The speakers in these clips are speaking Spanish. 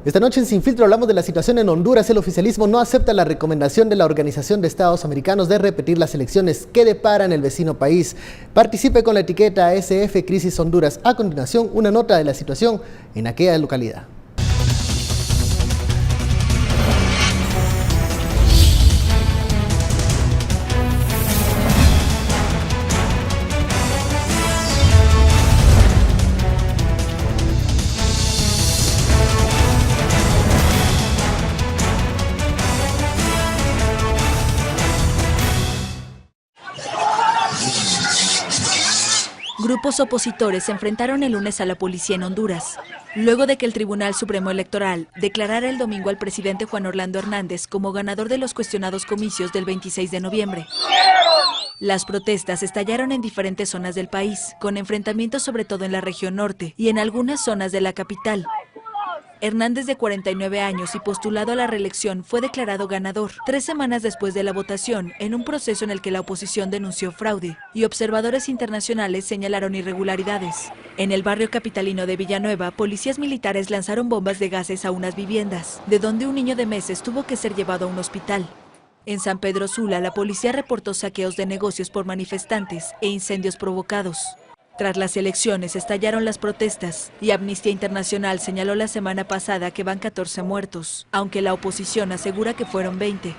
Esta noche en Sin Filtro hablamos de la situación en Honduras. El oficialismo no acepta la recomendación de la Organización de Estados Americanos de repetir las elecciones que deparan el vecino país. Participe con la etiqueta SF Crisis Honduras. A continuación, una nota de la situación en aquella localidad. Grupos opositores se enfrentaron el lunes a la policía en Honduras, luego de que el Tribunal Supremo Electoral declarara el domingo al presidente Juan Orlando Hernández como ganador de los cuestionados comicios del 26 de noviembre. Las protestas estallaron en diferentes zonas del país, con enfrentamientos sobre todo en la región norte y en algunas zonas de la capital. Hernández, de 49 años y postulado a la reelección, fue declarado ganador 3 semanas después de la votación, en un proceso en el que la oposición denunció fraude y observadores internacionales señalaron irregularidades. En el barrio capitalino de Villanueva, policías militares lanzaron bombas de gases a unas viviendas, de donde un niño de meses tuvo que ser llevado a un hospital. En San Pedro Sula, la policía reportó saqueos de negocios por manifestantes e incendios provocados. Tras las elecciones estallaron las protestas y Amnistía Internacional señaló la semana pasada que van 14 muertos, aunque la oposición asegura que fueron 20.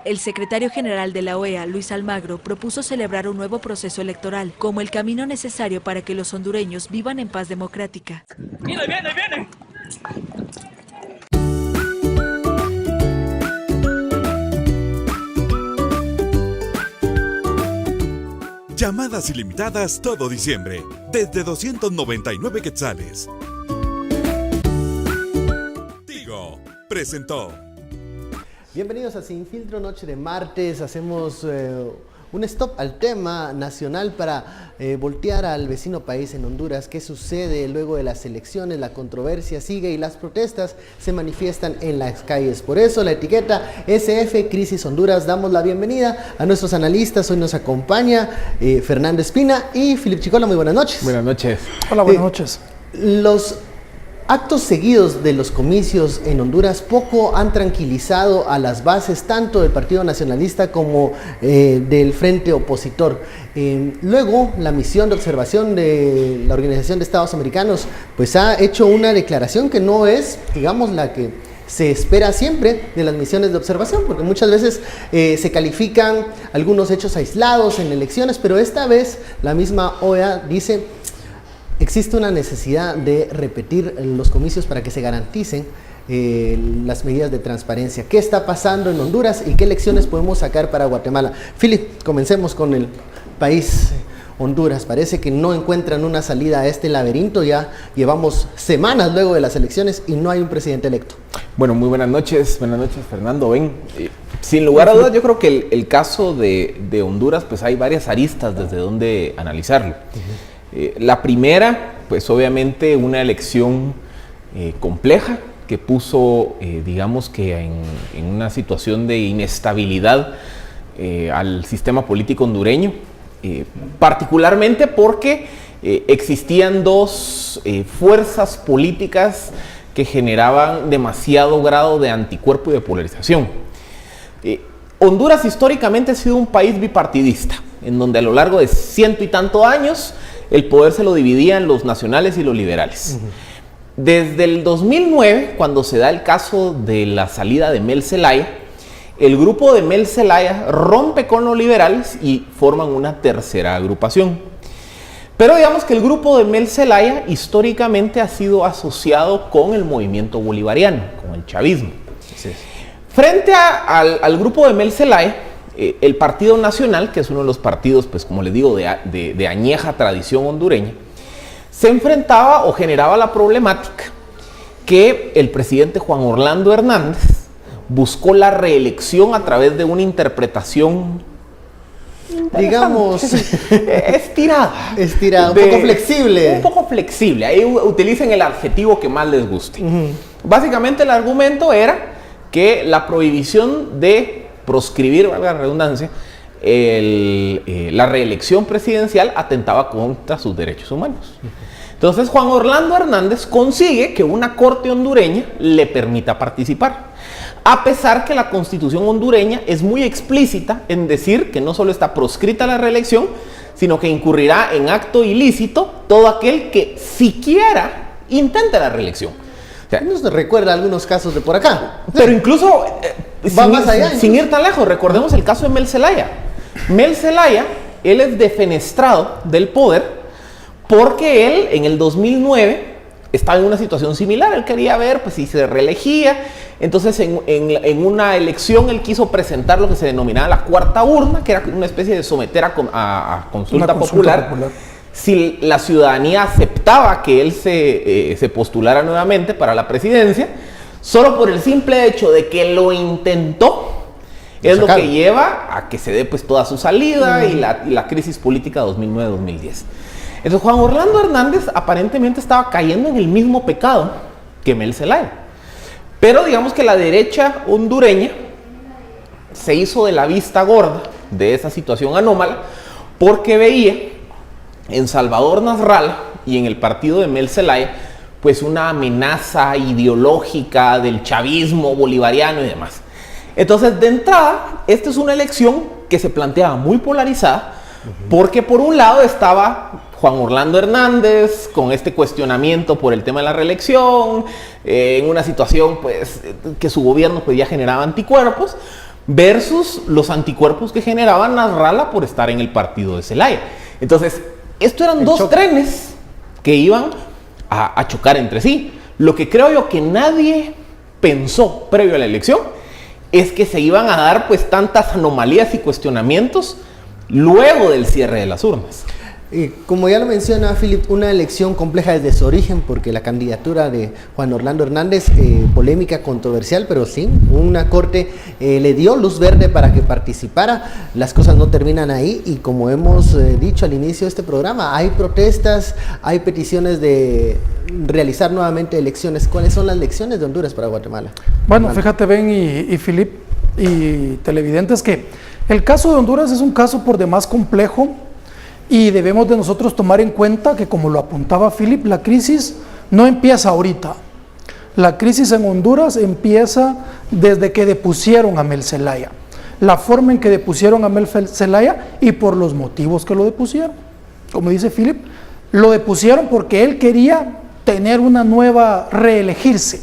El secretario general de la OEA, Luis Almagro, propuso celebrar un nuevo proceso electoral como el camino necesario para que los hondureños vivan en paz democrática. ¡Viene, viene, viene! Llamadas ilimitadas todo diciembre, desde 299 quetzales. Tigo presentó. Bienvenidos a Sin Filtro, noche de martes. Hacemos un stop al tema nacional para voltear al vecino país en Honduras. ¿Qué sucede luego de las elecciones? La controversia sigue y las protestas se manifiestan en las calles. Por eso la etiqueta SF Crisis Honduras. Damos la bienvenida a nuestros analistas. Hoy nos acompaña Fernando Espina y Filip Chicola. Muy buenas noches. Buenas noches. Hola, buenas noches. Los actos seguidos de los comicios en Honduras poco han tranquilizado a las bases tanto del Partido Nacionalista como del Frente Opositor. Luego, la misión de observación de la Organización de Estados Americanos pues ha hecho una declaración que no es, digamos, la que se espera siempre de las misiones de observación, porque muchas veces se califican algunos hechos aislados en elecciones, pero esta vez la misma OEA dice: existe una necesidad de repetir los comicios para que se garanticen las medidas de transparencia. ¿Qué está pasando en Honduras y qué lecciones podemos sacar para Guatemala? Filip, comencemos con el país Honduras. Parece que no encuentran una salida a este laberinto. Ya llevamos semanas luego de las elecciones y no hay un presidente electo. Bueno, muy buenas noches Fernando. Ven, sin lugar a dudas, yo creo que el caso de Honduras, pues hay varias aristas desde donde analizarlo. La primera, pues obviamente una elección compleja que puso, digamos que en una situación de inestabilidad al sistema político hondureño, particularmente porque existían dos fuerzas políticas que generaban demasiado grado de anticuerpo y de polarización. Honduras históricamente ha sido un país bipartidista, en donde a lo largo de 100 y tantos años el poder se lo dividían los nacionales y los liberales. Desde el 2009, cuando se da el caso de la salida de Mel Zelaya, el grupo de Mel Zelaya rompe con los liberales y forman una tercera agrupación. Pero digamos que el grupo de Mel Zelaya históricamente ha sido asociado con el movimiento bolivariano, con el chavismo. Sí. Frente al grupo de Mel Zelaya, el Partido Nacional, que es uno de los partidos, pues como les digo, de añeja tradición hondureña, se enfrentaba o generaba la problemática que el presidente Juan Orlando Hernández buscó la reelección a través de una interpretación, digamos, estirada, un poco flexible. Un poco flexible, ahí utilicen el adjetivo que más les guste. Básicamente el argumento era que la prohibición de proscribir, valga la redundancia, la reelección presidencial atentaba contra sus derechos humanos. Entonces Juan Orlando Hernández consigue que una corte hondureña le permita participar, a pesar que la constitución hondureña es muy explícita en decir que no solo está proscrita la reelección, sino que incurrirá en acto ilícito todo aquel que siquiera intente la reelección. O sea, Nos recuerda algunos casos de por acá. pero incluso, Va más allá, sin ir tan lejos, recordemos el caso de Mel Zelaya. Mel Zelaya, él es defenestrado del poder porque él en el 2009 estaba en una situación similar. Él quería ver pues, si se reelegía. Entonces en una elección él quiso presentar lo que se denominaba la cuarta urna, que era una especie de someter a consulta popular si la ciudadanía aceptaba que él se postulara nuevamente para la presidencia. Solo por el simple hecho de que lo intentó es lo que lleva a que se dé pues toda su salida y la crisis política 2009-2010. Entonces Juan Orlando Hernández aparentemente estaba cayendo en el mismo pecado que Mel Zelaya. Pero digamos que la derecha hondureña se hizo de la vista gorda de esa situación anómala porque veía en Salvador Nasralla y en el partido de Mel Zelaya pues una amenaza ideológica del chavismo bolivariano y demás. Entonces, de entrada, esta es una elección que se planteaba muy polarizada, porque por un lado estaba Juan Orlando Hernández con este cuestionamiento por el tema de la reelección, en una situación pues que su gobierno pues ya generaba anticuerpos, versus los anticuerpos que generaba Nasralla por estar en el partido de Zelaya. Entonces, esto eran dos trenes que iban a chocar entre sí. Lo que creo yo que nadie pensó previo a la elección es que se iban a dar pues tantas anomalías y cuestionamientos luego del cierre de las urnas. Como ya lo menciona Philip, una elección compleja desde su origen, porque la candidatura de Juan Orlando Hernández, polémica, controversial, pero sí, una corte le dio luz verde para que participara. Las cosas no terminan ahí y como hemos dicho al inicio de este programa, hay protestas, hay peticiones de realizar nuevamente elecciones. ¿Cuáles son las lecciones de Honduras para Guatemala? Bueno, fíjate Ben y Philip y televidentes que el caso de Honduras es un caso por demás complejo. Y debemos de nosotros tomar en cuenta que, como lo apuntaba Philip, la crisis no empieza ahorita. La crisis en Honduras empieza desde que depusieron a Mel Zelaya. La forma en que depusieron a Mel Zelaya y por los motivos que lo depusieron. Como dice Philip, lo depusieron porque él quería tener una nueva, reelegirse,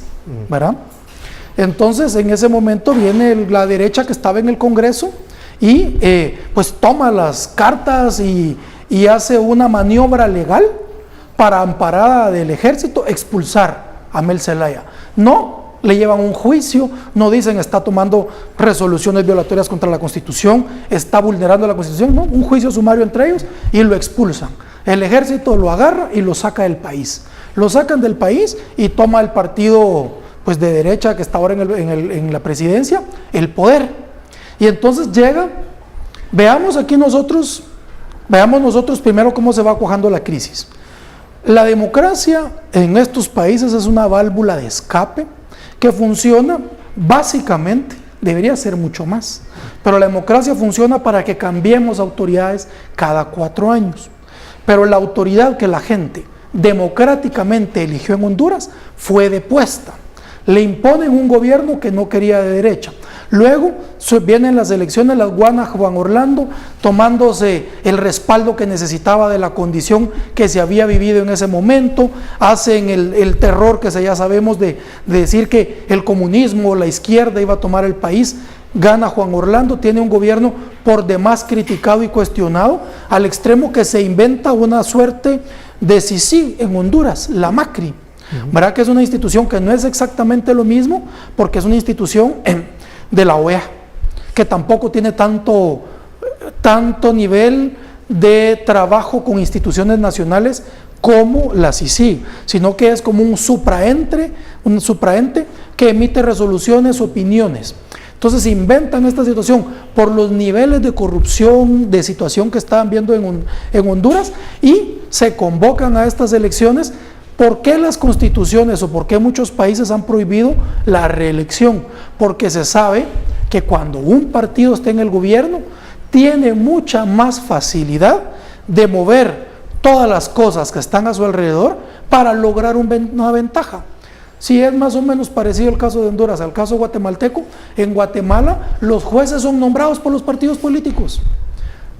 ¿verdad? Entonces, en ese momento viene la derecha que estaba en el Congreso y pues toma las cartas y hace una maniobra legal para, amparada del ejército, expulsar a Mel Zelaya. No le llevan un juicio, no dicen está tomando resoluciones violatorias contra la Constitución, está vulnerando la Constitución, no, un juicio sumario entre ellos y lo expulsan. El ejército lo agarra y lo saca del país. Lo sacan del país y toma el partido pues de derecha que está ahora en la presidencia, el poder. Y entonces llega, veamos nosotros primero cómo se va cuajando la crisis. La democracia en estos países es una válvula de escape que funciona básicamente, debería ser mucho más, pero la democracia funciona para que cambiemos autoridades cada 4 años. Pero la autoridad que la gente democráticamente eligió en Honduras fue depuesta. Le imponen un gobierno que no quería de derecha. Luego vienen las elecciones, las guanas, Juan Orlando, tomándose el respaldo que necesitaba de la condición que se había vivido en ese momento, hacen el terror que ya sabemos de decir que el comunismo, la izquierda iba a tomar el país. Gana Juan Orlando, tiene un gobierno por demás criticado y cuestionado, al extremo que se inventa una suerte de Sisi en Honduras, la Macri. ¿Verdad que es una institución que no es exactamente lo mismo? Porque es una institución de la OEA, que tampoco tiene tanto nivel de trabajo con instituciones nacionales como la CICIG, sino que es como un supraente que emite resoluciones, opiniones. Entonces inventan esta situación por los niveles de corrupción, de situación que estaban viendo en Honduras, y se convocan a estas elecciones. ¿Por qué las constituciones o por qué muchos países han prohibido la reelección? Porque se sabe que cuando un partido está en el gobierno, tiene mucha más facilidad de mover todas las cosas que están a su alrededor para lograr una ventaja. Si es más o menos parecido el caso de Honduras al caso guatemalteco, en Guatemala los jueces son nombrados por los partidos políticos.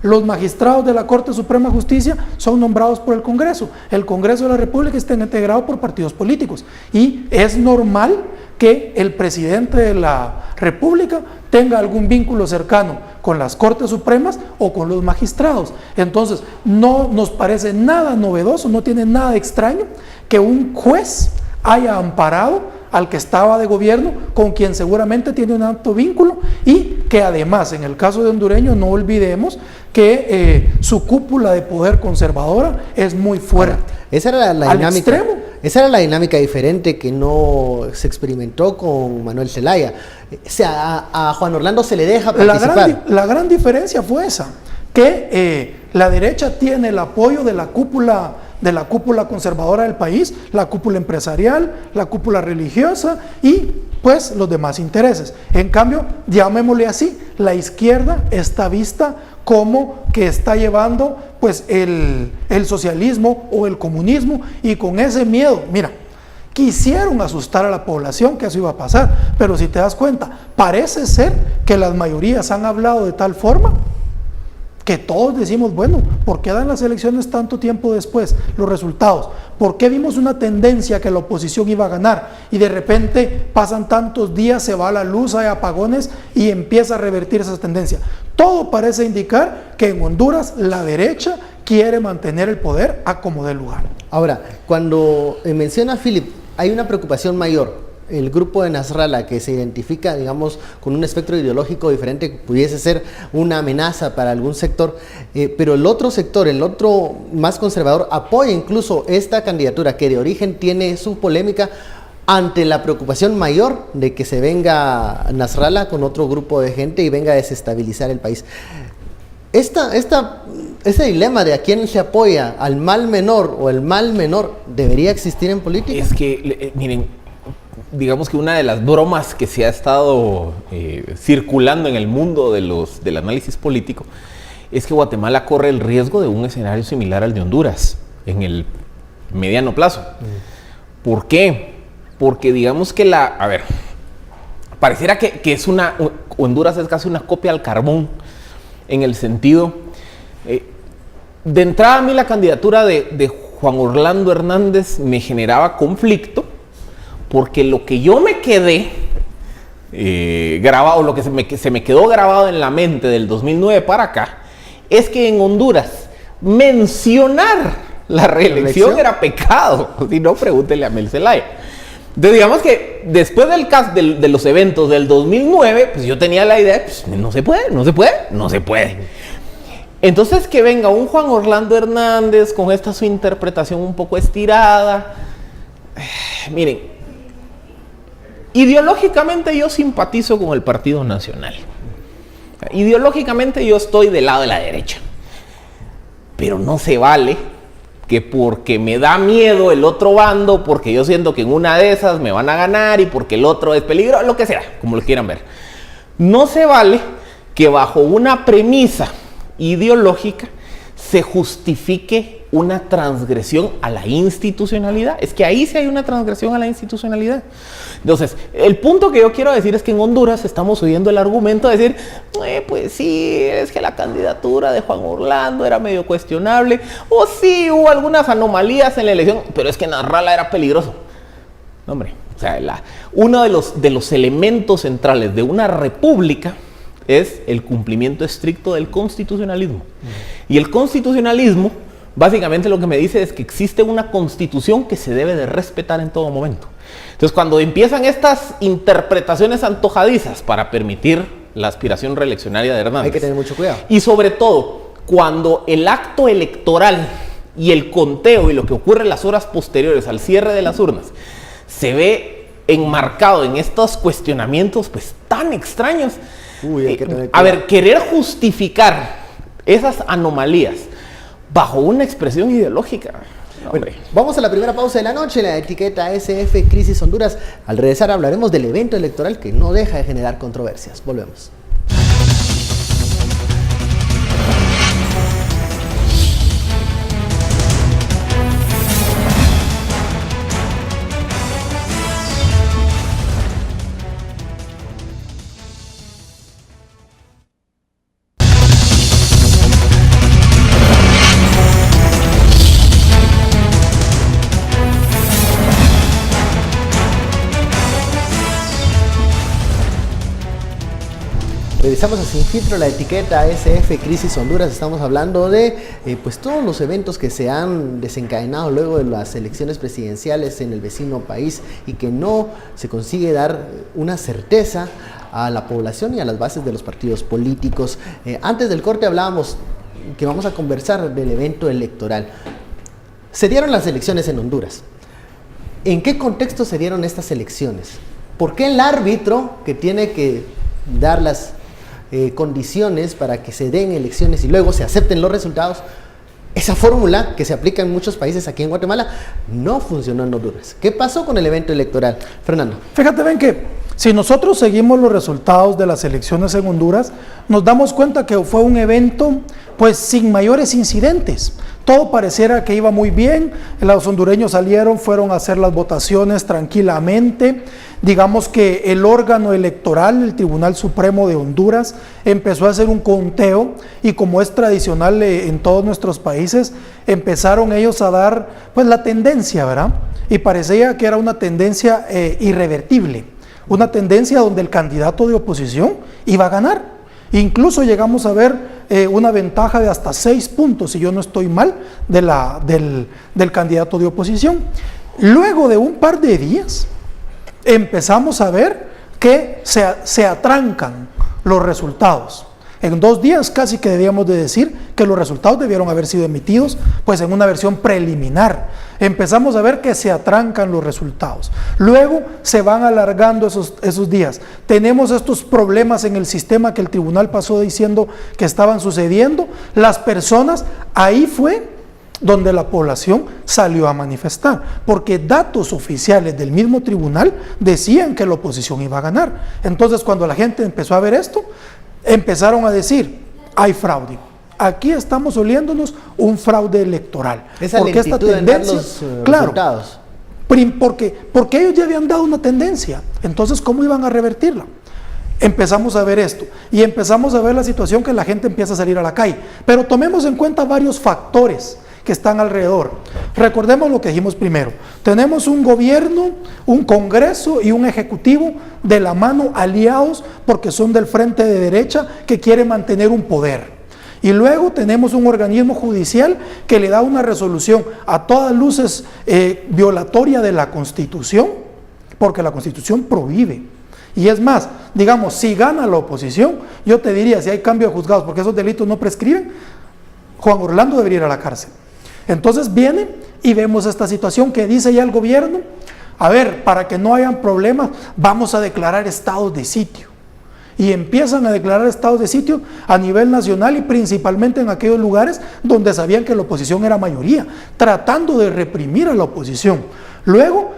Los magistrados de la Corte Suprema de Justicia son nombrados por el Congreso. El Congreso de la República está integrado por partidos políticos. Y es normal que el presidente de la República tenga algún vínculo cercano con las Cortes Supremas o con los magistrados. Entonces, no nos parece nada novedoso, no tiene nada extraño que un juez haya amparado al que estaba de gobierno, con quien seguramente tiene un alto vínculo, y que además, en el caso de hondureño, no olvidemos que su cúpula de poder conservadora es muy fuerte. Esa era la al dinámica. extremo. Esa era la dinámica diferente que no se experimentó con Manuel Zelaya. O sea, a Juan Orlando se le deja participar. La gran diferencia fue esa, que la derecha tiene el apoyo de la cúpula conservadora del país, la cúpula empresarial, la cúpula religiosa y pues los demás intereses. En cambio, llamémosle así, la izquierda está vista como que está llevando pues el socialismo o el comunismo, y con ese miedo, mira, quisieron asustar a la población que eso iba a pasar, pero si te das cuenta, parece ser que las mayorías han hablado de tal forma que todos decimos, bueno, ¿por qué dan las elecciones tanto tiempo después los resultados? ¿Por qué vimos una tendencia que la oposición iba a ganar y de repente pasan tantos días, se va la luz, hay apagones y empieza a revertir esa tendencia? Todo parece indicar que en Honduras la derecha quiere mantener el poder a como dé lugar. Ahora, cuando menciona Philip, hay una preocupación mayor. El grupo de Nasrallah, que se identifica, digamos, con un espectro ideológico diferente, pudiese ser una amenaza para algún sector, pero el otro sector, el otro más conservador, apoya incluso esta candidatura, que de origen tiene su polémica, ante la preocupación mayor de que se venga Nasrallah con otro grupo de gente y venga a desestabilizar el país. Ese dilema de a quién se apoya, al mal menor o el mal menor, ¿debería existir en política? Es que, miren, digamos que una de las bromas que se ha estado circulando en el mundo del análisis político es que Guatemala corre el riesgo de un escenario similar al de Honduras en el mediano plazo. ¿Por qué? Porque digamos que pareciera que Honduras es casi una copia al carbón, en el sentido, de entrada a mí la candidatura de Juan Orlando Hernández me generaba conflicto, porque lo que yo me quedé grabado, lo que se me quedó grabado en la mente del 2009 para acá, es que en Honduras mencionar la reelección era pecado. Si no, pregúntele a Mel Zelaya. Entonces, digamos que después del caso de los eventos del 2009, pues yo tenía la idea, pues no se puede. Entonces, que venga un Juan Orlando Hernández con esta su interpretación un poco estirada. Miren, ideológicamente yo simpatizo con el Partido Nacional. Ideológicamente yo estoy del lado de la derecha. Pero no se vale que porque me da miedo el otro bando, porque yo siento que en una de esas me van a ganar y porque el otro es peligroso, lo que sea, como lo quieran ver. No se vale que bajo una premisa ideológica se justifique una transgresión a la institucionalidad. Es que ahí sí hay una transgresión a la institucionalidad. Entonces, el punto que yo quiero decir es que en Honduras estamos oyendo el argumento de decir, pues sí, es que la candidatura de Juan Orlando era medio cuestionable, o sí, hubo algunas anomalías en la elección, pero es que Nasrallah era peligroso. No, hombre, o sea, uno de los elementos centrales de una república es el cumplimiento estricto del constitucionalismo. Y el constitucionalismo, básicamente lo que me dice es que existe una constitución que se debe de respetar en todo momento. Entonces, cuando empiezan estas interpretaciones antojadizas para permitir la aspiración reeleccionaria de Hernández, hay que tener mucho cuidado. Y sobre todo, cuando el acto electoral y el conteo y lo que ocurre en las horas posteriores al cierre de las urnas se ve enmarcado en estos cuestionamientos pues tan extraños. A ver, querer justificar esas anomalías bajo una expresión ideológica. Bueno, vamos a la primera pausa de la noche, la etiqueta SF Crisis Honduras. Al regresar hablaremos del evento electoral que no deja de generar controversias. Volvemos. Regresamos a Sin Filtro, la etiqueta SF Crisis Honduras. Estamos hablando de pues todos los eventos que se han desencadenado luego de las elecciones presidenciales en el vecino país y que no se consigue dar una certeza a la población y a las bases de los partidos políticos. Antes del corte hablábamos que vamos a conversar del evento electoral. Se dieron las elecciones en Honduras. ¿En qué contexto se dieron estas elecciones? ¿Por qué el árbitro que tiene que dar las condiciones para que se den elecciones y luego se acepten los resultados, esa fórmula que se aplica en muchos países, aquí en Guatemala, no funcionó en Honduras? ¿Qué pasó con el evento electoral? Fernando. Fíjate, ven que si nosotros seguimos los resultados de las elecciones en Honduras, nos damos cuenta que fue un evento pues sin mayores incidentes. Todo pareciera que iba muy bien, los hondureños fueron a hacer las votaciones tranquilamente. Digamos que el órgano electoral, el Tribunal Supremo de Honduras, empezó a hacer un conteo y, como es tradicional en todos nuestros países, empezaron ellos a dar pues la tendencia, ¿verdad? Y parecía que era una tendencia irrevertible, una tendencia donde el candidato de oposición iba a ganar. Incluso llegamos a ver una ventaja de hasta 6 puntos, si yo no estoy mal, del candidato de oposición. Luego de un par de días, empezamos a ver que se atrancan los resultados. En 2 días casi que debíamos de decir que los resultados debieron haber sido emitidos pues en una versión preliminar. Empezamos a ver que se atrancan los resultados. Luego se van alargando esos días. Tenemos estos problemas en el sistema que el tribunal pasó diciendo que estaban sucediendo. Las personas, ahí fue donde la población salió a manifestar, porque datos oficiales del mismo tribunal decían que la oposición iba a ganar. Entonces, cuando la gente empezó a ver esto, empezaron a decir, hay fraude. Aquí estamos oliéndonos un fraude electoral. Esa porque esta tendencia, los resultados. Porque ellos ya habían dado una tendencia. Entonces, ¿cómo iban a revertirla? Empezamos a ver esto y empezamos a ver la situación que la gente empieza a salir a la calle. Pero tomemos en cuenta varios factores que están alrededor. Recordemos lo que dijimos primero. Tenemos un gobierno, un Congreso y un Ejecutivo de la mano aliados porque son del frente de derecha que quiere mantener un poder. Y luego tenemos un organismo judicial que le da una resolución a todas luces violatoria de la Constitución, porque la Constitución prohíbe. Y es más, digamos, si gana la oposición, yo te diría, si hay cambio de juzgados, porque esos delitos no prescriben, Juan Orlando debería ir a la cárcel. Entonces viene y vemos esta situación que dice ya el gobierno, a ver, para que no hayan problemas, vamos a declarar estados de sitio. Y empiezan a declarar estados de sitio a nivel nacional y principalmente en aquellos lugares donde sabían que la oposición era mayoría, tratando de reprimir a la oposición. Luego,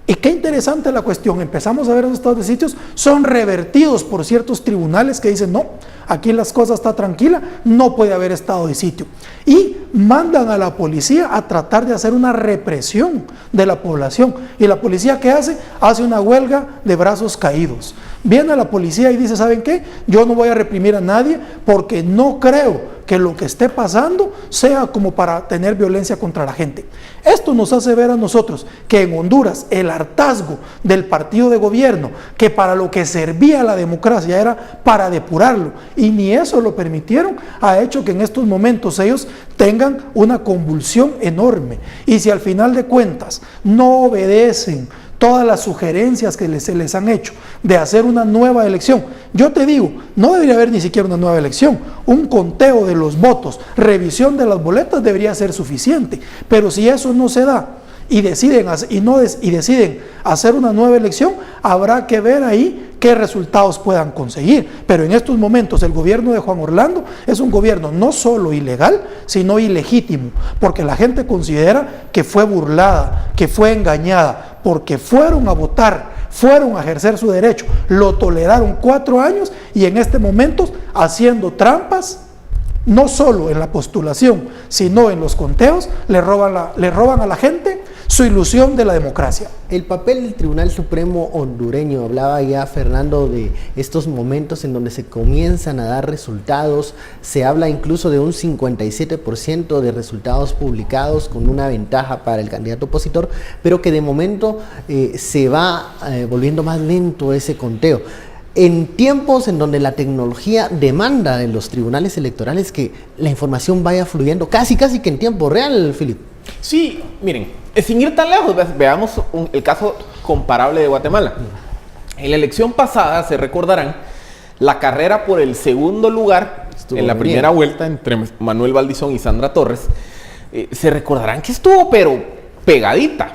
y qué interesante la cuestión, empezamos a ver esos estados de sitios, son revertidos por ciertos tribunales que dicen, no, aquí las cosas están tranquilas, no puede haber estado de sitio. Y mandan a la policía a tratar de hacer una represión de la población. ¿Y la policía qué hace? Hace una huelga de brazos caídos. Viene la policía y dice, ¿saben qué? Yo no voy a reprimir a nadie porque no creo que lo que esté pasando sea como para tener violencia contra la gente. Esto nos hace ver a nosotros que en Honduras el hartazgo del partido de gobierno, que para lo que servía la democracia era para depurarlo, y ni eso lo permitieron, ha hecho que en estos momentos ellos tengan una convulsión enorme. Y si al final de cuentas no obedecen todas las sugerencias que se les han hecho de hacer una nueva elección, yo te digo, no debería haber ni siquiera una nueva elección, un conteo de los votos, revisión de las boletas debería ser suficiente, pero si eso no se da y deciden hacer una nueva elección, habrá que ver ahí qué resultados puedan conseguir. Pero en estos momentos el gobierno de Juan Orlando es un gobierno no solo ilegal, sino ilegítimo, porque la gente considera que fue burlada, que fue engañada, porque fueron a votar, fueron a ejercer su derecho, lo toleraron 4 años y en este momento haciendo trampas, no solo en la postulación, sino en los conteos, le roban a la gente su ilusión de la democracia. El papel del Tribunal Supremo hondureño, hablaba ya Fernando de estos momentos en donde se comienzan a dar resultados, se habla incluso de un 57% de resultados publicados con una ventaja para el candidato opositor, pero que de momento se va volviendo más lento ese conteo. en tiempos en donde la tecnología demanda de los tribunales electorales que la información vaya fluyendo casi que en tiempo real, Philip. Sí, miren, sin ir tan lejos, veamos el caso comparable de Guatemala. En la elección pasada, se recordarán, la carrera por el segundo lugar en la primera vuelta entre Manuel Valdizón y Sandra Torres, se recordarán que estuvo pero pegadita.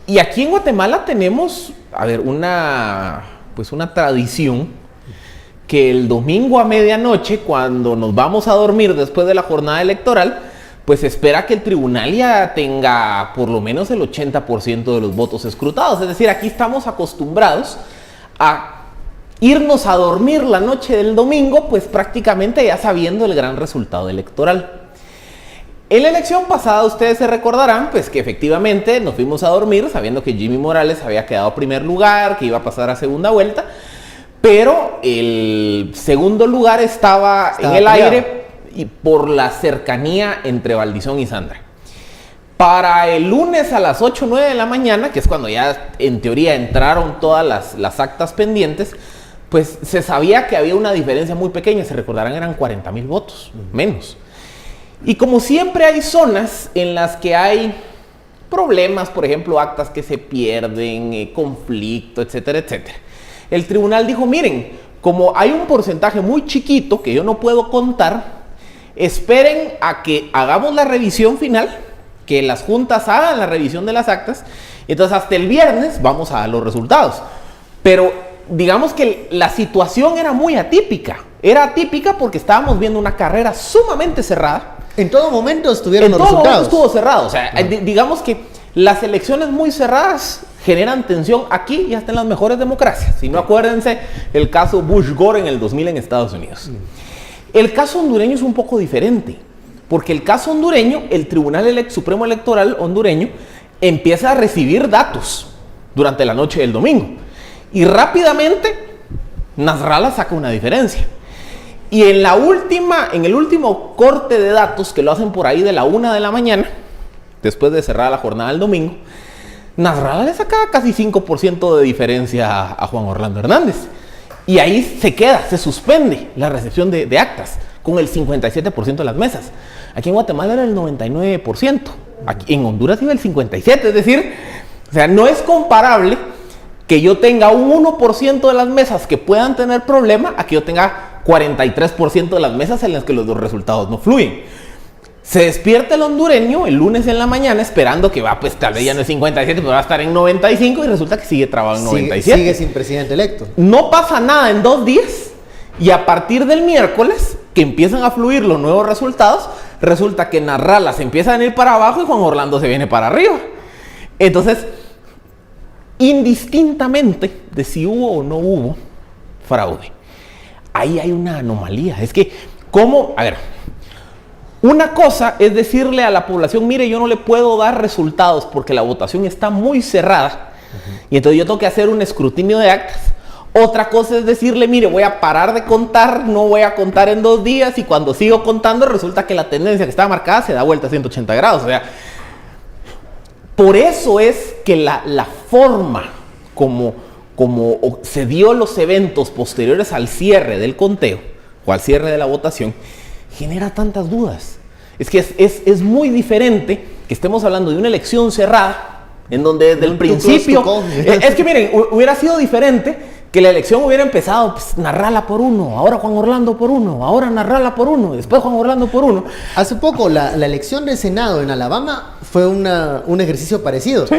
Y aquí en Guatemala tenemos, una tradición que el domingo a medianoche, cuando nos vamos a dormir después de la jornada electoral, pues espera que el tribunal ya tenga por lo menos el 80% de los votos escrutados. Es decir, aquí estamos acostumbrados a irnos a dormir la noche del domingo, pues prácticamente ya sabiendo el gran resultado electoral. En la elección pasada, ustedes se recordarán, pues que efectivamente nos fuimos a dormir sabiendo que Jimmy Morales había quedado primer lugar, que iba a pasar a segunda vuelta, pero el segundo lugar estaba en el aire y por la cercanía entre Valdizón y Sandra. Para el lunes a las 8 o 9 de la mañana, que es cuando ya en teoría entraron todas las actas pendientes, pues se sabía que había una diferencia muy pequeña. Se recordarán, eran 40,000 votos, menos. Y como siempre hay zonas en las que hay problemas, por ejemplo, actas que se pierden, conflicto, etcétera, etcétera. El tribunal dijo, miren, como hay un porcentaje muy chiquito que yo no puedo contar, esperen a que hagamos la revisión final, que las juntas hagan la revisión de las actas, entonces hasta el viernes vamos a dar los resultados. Pero digamos que la situación era muy atípica. Era atípica porque estábamos viendo una carrera sumamente cerrada. En todo momento estuvieron los resultados. En todo momento estuvo cerrado. O sea, digamos que las elecciones muy cerradas generan tensión aquí y hasta en las mejores democracias. Si no, acuérdense el caso Bush-Gore en el 2000 en Estados Unidos. El caso hondureño es un poco diferente, porque el caso hondureño, el Tribunal Supremo Electoral hondureño empieza a recibir datos durante la noche del domingo. Y rápidamente Nasrallah saca una diferencia. Y en el último corte de datos, que lo hacen por ahí de la 1 de la mañana, después de cerrar la jornada del domingo, Nasrallah le saca casi 5% de diferencia a Juan Orlando Hernández. Y ahí se queda, se suspende la recepción de actas con el 57% de las mesas. Aquí en Guatemala era el 99%. Aquí en Honduras iba el 57%. Es decir, o sea, no es comparable que yo tenga un 1% de las mesas que puedan tener problema a que yo tenga 43% de las mesas en las que los dos resultados no fluyen. Se despierta el hondureño el lunes en la mañana esperando que pues tal vez ya no es 57, pero va a estar en 95 y resulta que sigue trabado en 97. Sigue sin presidente electo. No pasa nada en 2 días y a partir del miércoles que empiezan a fluir los nuevos resultados, resulta que Nasrallah se empieza a venir para abajo y Juan Orlando se viene para arriba. Entonces, indistintamente de si hubo o no hubo fraude, ahí hay una anomalía. Es que, una cosa es decirle a la población, mire, yo no le puedo dar resultados porque la votación está muy cerrada y entonces yo tengo que hacer un escrutinio de actas. Otra cosa es decirle, mire, voy a parar de contar, no voy a contar en 2 días y cuando sigo contando resulta que la tendencia que estaba marcada se da vuelta a 180 grados. O sea, por eso es que la forma como se dio los eventos posteriores al cierre del conteo o al cierre de la votación genera tantas dudas. Es que es muy diferente que estemos hablando de una elección cerrada en donde desde el principio es que miren, hubiera sido diferente que la elección hubiera empezado, pues, Nasrallah por 1, ahora Juan Orlando por 1, ahora Nasrallah por 1, después Juan Orlando por 1. Hace poco la elección del Senado en Alabama fue un ejercicio parecido. ¿Sí?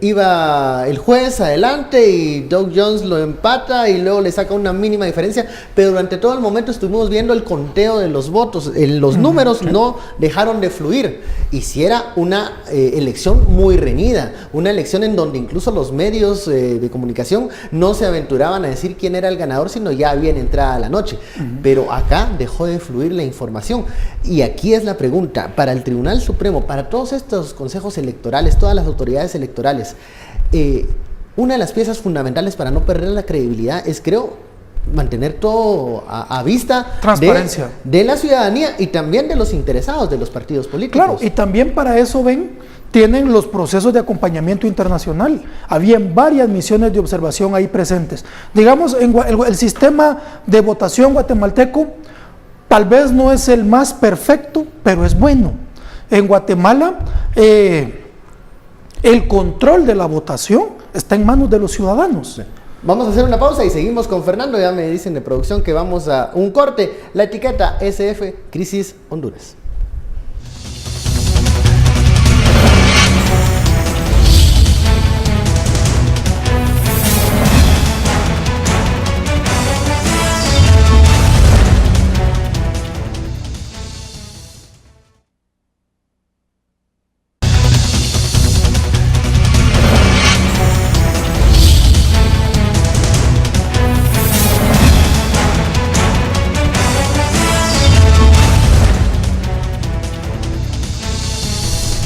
Iba el juez adelante y Doug Jones lo empata y luego le saca una mínima diferencia, pero durante todo el momento estuvimos viendo el conteo de los votos, los números no dejaron de fluir. Y si era una elección muy reñida, una elección en donde incluso los medios de comunicación no se aventuraban a decir quién era el ganador, sino ya bien entrada la noche. Pero acá dejó de fluir la información. Y aquí es la pregunta, para el Tribunal Supremo, para todos estos consejos electorales, todas las autoridades electorales, una de las piezas fundamentales para no perder la credibilidad es, creo, mantener todo a vista transparencia de la ciudadanía y también de los interesados de los partidos políticos. Claro, y también para eso tienen los procesos de acompañamiento internacional. Habían varias misiones de observación ahí presentes. Digamos, el sistema de votación guatemalteco tal vez no es el más perfecto, pero es bueno. En Guatemala, el control de la votación está en manos de los ciudadanos. Vamos a hacer una pausa y seguimos con Fernando. Ya me dicen de producción que vamos a un corte. La etiqueta SF Crisis Honduras.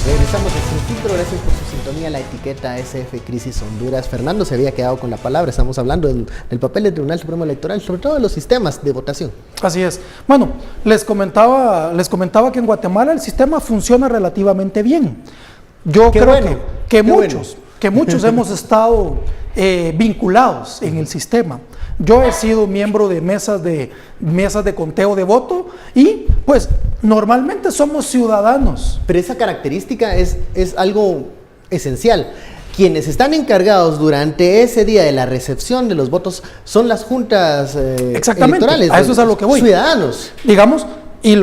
Regresamos a Sin Filtro, gracias por su sintonía. La etiqueta SF Crisis Honduras. Fernando se había quedado con la palabra. Estamos hablando del papel del Tribunal Supremo Electoral, sobre todo de los sistemas de votación. Así es. Bueno, les comentaba que en Guatemala el sistema funciona relativamente bien. Yo creo que muchos hemos estado vinculados en el sistema. Yo he sido miembro de mesas de conteo de voto y pues normalmente somos ciudadanos. Pero esa característica es algo esencial. Quienes están encargados durante ese día de la recepción de los votos son las juntas electorales. A eso es a lo que voy. Ciudadanos. Digamos, y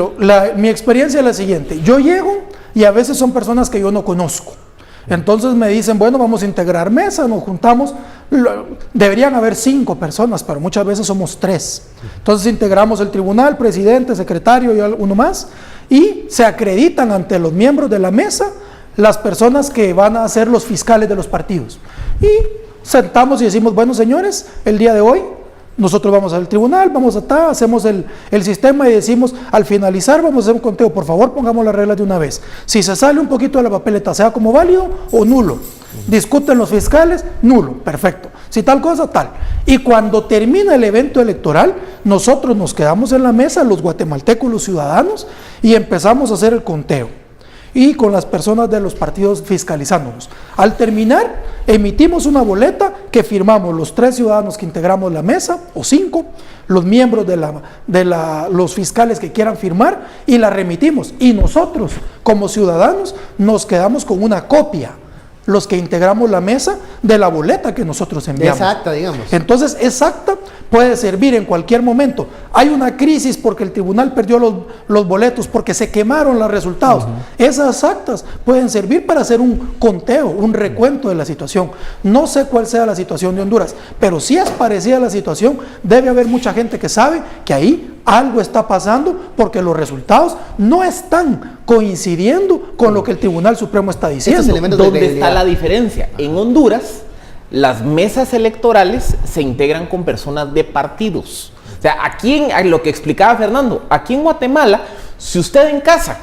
mi experiencia es la siguiente. Yo llego y a veces son personas que yo no conozco. Entonces me dicen, bueno, vamos a integrar mesa, nos juntamos. Deberían haber 5 personas, pero muchas veces somos 3. Entonces integramos el tribunal, presidente, secretario y uno más, y se acreditan ante los miembros de la mesa las personas que van a ser los fiscales de los partidos. Y sentamos y decimos, bueno, señores, el día de hoy nosotros vamos al tribunal, hacemos el sistema y decimos, al finalizar vamos a hacer un conteo, por favor pongamos las reglas de una vez. Si se sale un poquito de la papeleta, sea como válido o nulo. Discuten los fiscales, nulo, perfecto. Si tal cosa, tal. Y cuando termina el evento electoral, nosotros nos quedamos en la mesa, los guatemaltecos, los ciudadanos, y empezamos a hacer el conteo. Y con las personas de los partidos fiscalizándonos. Al terminar, emitimos una boleta que firmamos los 3 ciudadanos que integramos la mesa, o 5, los miembros los fiscales que quieran firmar, y la remitimos. Y nosotros, como ciudadanos, nos quedamos con una copia, los que integramos la mesa, de la boleta que nosotros enviamos. Exacta, digamos. Entonces, exacta puede servir en cualquier momento. Hay una crisis porque el tribunal perdió los boletos, porque se quemaron los resultados. Esas actas pueden servir para hacer un conteo, un recuento de la situación. No sé cuál sea la situación de Honduras, pero si es parecida a la situación, debe haber mucha gente que sabe que ahí algo está pasando porque los resultados no están coincidiendo con lo que el Tribunal Supremo está diciendo. ¿Dónde está la diferencia? En Honduras, las mesas electorales se integran con personas de partidos. O sea, aquí, lo que explicaba Fernando, aquí en Guatemala, si usted en casa,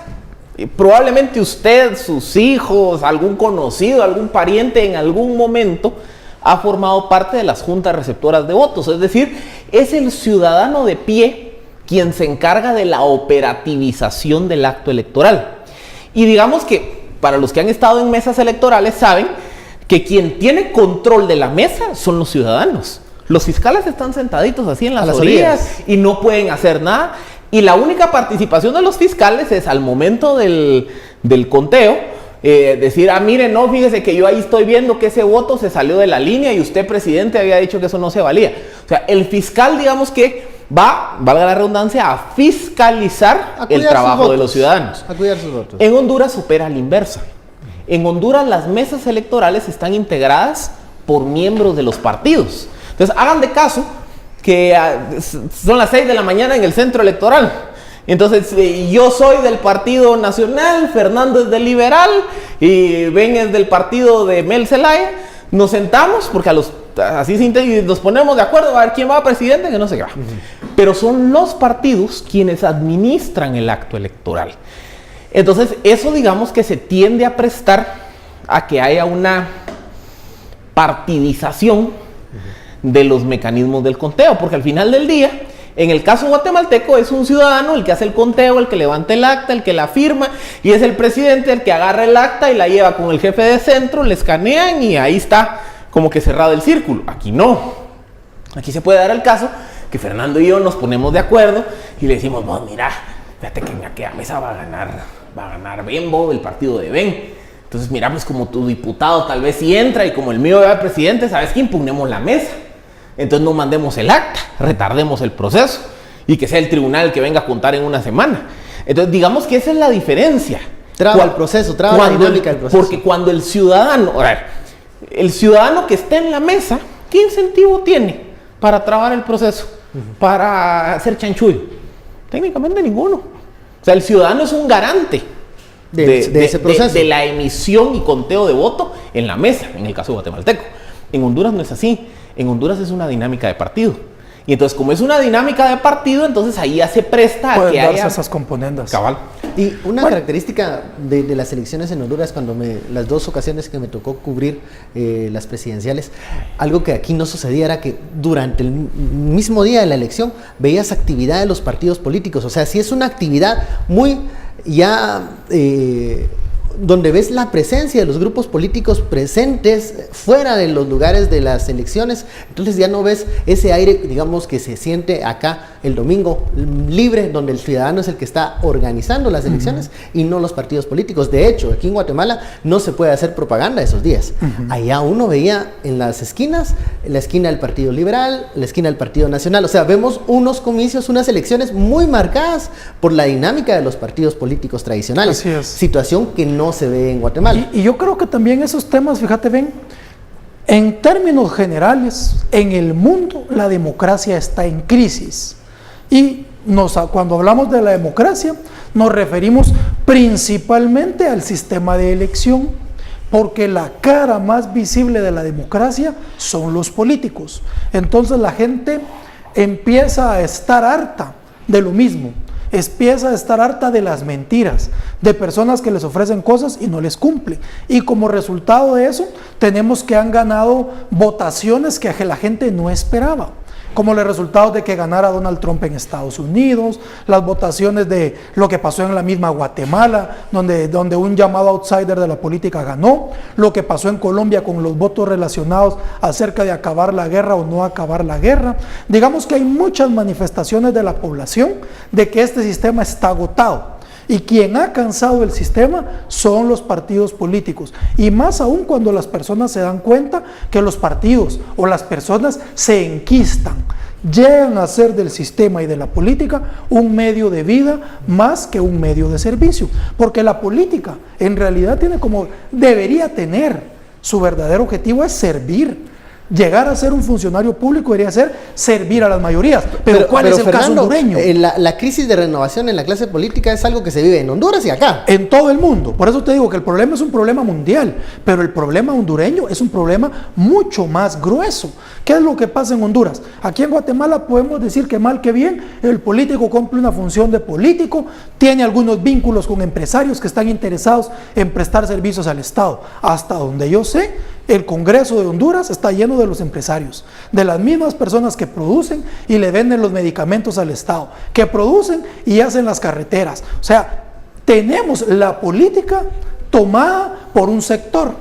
probablemente usted, sus hijos, algún conocido, algún pariente en algún momento ha formado parte de las juntas receptoras de votos. Es decir, es el ciudadano de pie quien se encarga de la operativización del acto electoral. Y digamos que para los que han estado en mesas electorales saben que quien tiene control de la mesa son los ciudadanos. Los fiscales están sentaditos así en las orillas y no pueden hacer nada. Y la única participación de los fiscales es al momento del conteo, decir, miren, no, fíjese que yo ahí estoy viendo que ese voto se salió de la línea y usted, presidente, había dicho que eso no se valía. O sea, el fiscal, digamos que va, valga la redundancia, a fiscalizar el trabajo de los ciudadanos. A cuidar sus votos. En Honduras opera a la inversa. En Honduras las mesas electorales están integradas por miembros de los partidos. Entonces, hagan de caso que son las 6 de la mañana en el centro electoral. Entonces, yo soy del Partido Nacional, Fernando es del Liberal y Ben es del partido de Mel Zelaya. Nos sentamos porque nos ponemos de acuerdo a ver quién va a presidente, que no sé qué va. Pero son los partidos quienes administran el acto electoral. Entonces, eso digamos que se tiende a prestar a que haya una partidización de los mecanismos del conteo, porque al final del día, En el caso guatemalteco es un ciudadano el que hace el conteo, el que levanta el acta, el que la firma, y es el presidente el que agarra el acta y la lleva con el jefe de centro, le escanean y ahí está como que cerrado el círculo. Aquí no. Aquí se puede dar el caso que Fernando y yo nos ponemos de acuerdo y le decimos, vos mira, fíjate que en aquella mesa va a ganar Bembo, el partido de Ben. Entonces mira, pues como tu diputado tal vez sí entra y como el mío va presidente, ¿sabes qué? Impugnemos la mesa. Entonces no mandemos el acta, retardemos el proceso y que sea el tribunal el que venga a juntar en una semana. Entonces digamos que esa es la diferencia. Traba el proceso, traba la dinámica del proceso. Porque cuando el ciudadano, a ver, el ciudadano que está en la mesa, ¿qué incentivo tiene para trabar el proceso? Para hacer chanchullo. Técnicamente ninguno. O sea, el ciudadano es un garante de ese proceso. De la emisión y conteo de voto en la mesa, en el caso guatemalteco. En Honduras no es así. En Honduras es una dinámica de partido. Y entonces, como es una dinámica de partido, entonces ahí ya se presta a que haya esas componendas. Cabal. Y una característica de las elecciones en Honduras, las dos ocasiones que me tocó cubrir las presidenciales, algo que aquí no sucedía era que durante el mismo día de la elección veías actividad de los partidos políticos. O sea, si es una actividad muy ya donde ves la presencia de los grupos políticos presentes fuera de los lugares de las elecciones, entonces ya no ves ese aire, digamos, que se siente acá el domingo libre, donde el ciudadano es el que está organizando las elecciones y no los partidos políticos. De hecho, aquí en Guatemala no se puede hacer propaganda esos días. Allá uno veía en las esquinas, en la esquina del Partido Liberal, la esquina del Partido Nacional. O sea, vemos unos comicios, unas elecciones muy marcadas por la dinámica de los partidos políticos tradicionales. Así es. Situación que no se ve en Guatemala. Y yo creo que también esos temas, fíjate, ven, en términos generales, en el mundo la democracia está en crisis. Y cuando hablamos de la democracia, nos referimos principalmente al sistema de elección, porque la cara más visible de la democracia son los políticos. Entonces la gente empieza a estar harta de lo mismo. Empieza a estar harta de las mentiras, de personas que les ofrecen cosas y no les cumplen. Y como resultado de eso, tenemos que han ganado votaciones que la gente no esperaba, como los resultados de que ganara Donald Trump en Estados Unidos, las votaciones de lo que pasó en la misma Guatemala, donde un llamado outsider de la política ganó, lo que pasó en Colombia con los votos relacionados acerca de acabar la guerra o no acabar la guerra. Digamos que hay muchas manifestaciones de la población de que este sistema está agotado. Y quien ha cansado el sistema son los partidos políticos. Y más aún cuando las personas se dan cuenta que los partidos o las personas se enquistan, llegan a hacer del sistema y de la política un medio de vida más que un medio de servicio. Porque la política en realidad debería tener, su verdadero objetivo es servir. Llegar a ser un funcionario público debería ser servir a las mayorías. Pero ¿cuál es el caso hondureño? La crisis de renovación en la clase política es algo que se vive en Honduras y acá. En todo el mundo. Por eso te digo que el problema es un problema mundial, pero el problema hondureño es un problema mucho más grueso. ¿Qué es lo que pasa en Honduras? Aquí en Guatemala podemos decir que mal que bien, el político cumple una función de político, tiene algunos vínculos con empresarios que están interesados en prestar servicios al Estado. Hasta donde yo sé, el Congreso de Honduras está lleno de los empresarios, de las mismas personas que producen y le venden los medicamentos al Estado, que producen y hacen las carreteras. O sea, tenemos la política tomada por un sector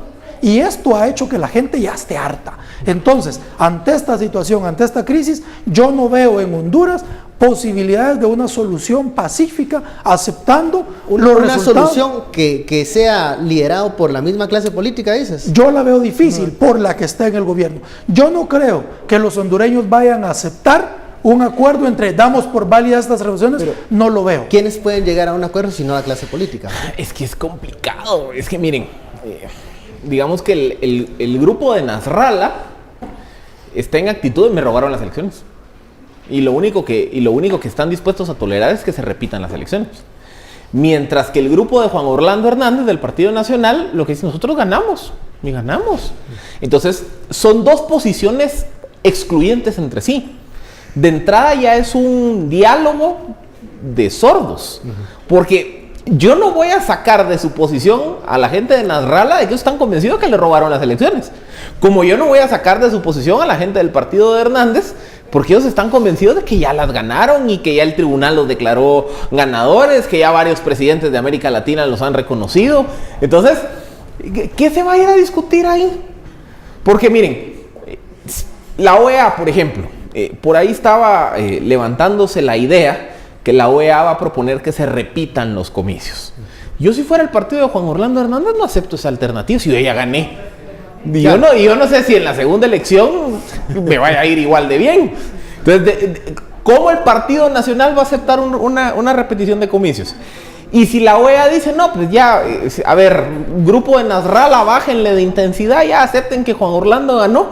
y esto ha hecho que la gente ya esté harta. Entonces, ante esta situación, ante esta crisis, yo no veo en Honduras posibilidades de una solución pacífica, aceptando una solución que sea liderado por la misma clase política, dices. Yo la veo difícil por la que está en el gobierno. Yo no creo que los hondureños vayan a aceptar un acuerdo entre damos por válidas estas resoluciones, no lo veo. ¿Quiénes pueden llegar a un acuerdo si no la clase política? Es que es complicado. Es que miren, digamos que el grupo de Nasralla está en actitud de me robaron las elecciones. Y lo único que están dispuestos a tolerar es que se repitan las elecciones. Mientras que el grupo de Juan Orlando Hernández del Partido Nacional lo que dice, nosotros ganamos y ganamos. Entonces son dos posiciones excluyentes entre sí. De entrada ya es un diálogo de sordos, porque yo no voy a sacar de su posición a la gente de Nasralla de que ellos están convencidos que le robaron las elecciones, como yo no voy a sacar de su posición a la gente del partido de Hernández Porque ellos están convencidos de que ya las ganaron y que ya el tribunal los declaró ganadores, que ya varios presidentes de América Latina los han reconocido. Entonces, ¿qué se va a ir a discutir ahí? Porque miren, la OEA, por ejemplo, por ahí estaba levantándose la idea que la OEA va a proponer que se repitan los comicios. Yo, si fuera el partido de Juan Orlando Hernández, no acepto esa alternativa si yo ya gané. Y yo no sé si en la segunda elección me vaya a ir igual de bien. Entonces, ¿cómo el Partido Nacional va a aceptar una repetición de comicios? Y si la OEA dice, no, pues ya, a ver, grupo de Nasrallah, bájenle de intensidad, ya acepten que Juan Orlando ganó,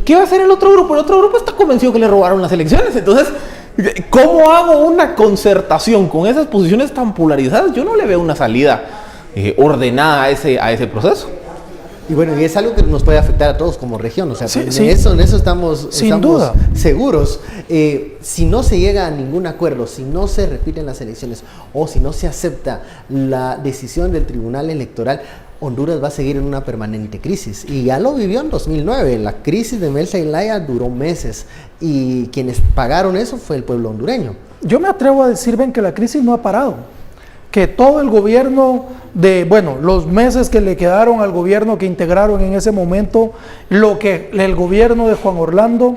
¿qué va a hacer el otro grupo? El otro grupo está convencido que le robaron las elecciones. Entonces, ¿cómo hago una concertación con esas posiciones tan polarizadas? Yo no le veo una salida ordenada a ese proceso. Y bueno, y es algo que nos puede afectar a todos como región, o sea, Sí, en sí. eso estamos Duda. seguros. Si no se llega a ningún acuerdo, si no se repiten las elecciones o si no se acepta la decisión del Tribunal Electoral, Honduras va a seguir en una permanente crisis. Y ya lo vivió en 2009, la crisis de Mel Zelaya duró meses y quienes pagaron eso fue el pueblo hondureño. Yo me atrevo a decir, ven, que la crisis no ha parado, que todo el gobierno los meses que le quedaron al gobierno que integraron en ese momento, lo que el gobierno de Juan Orlando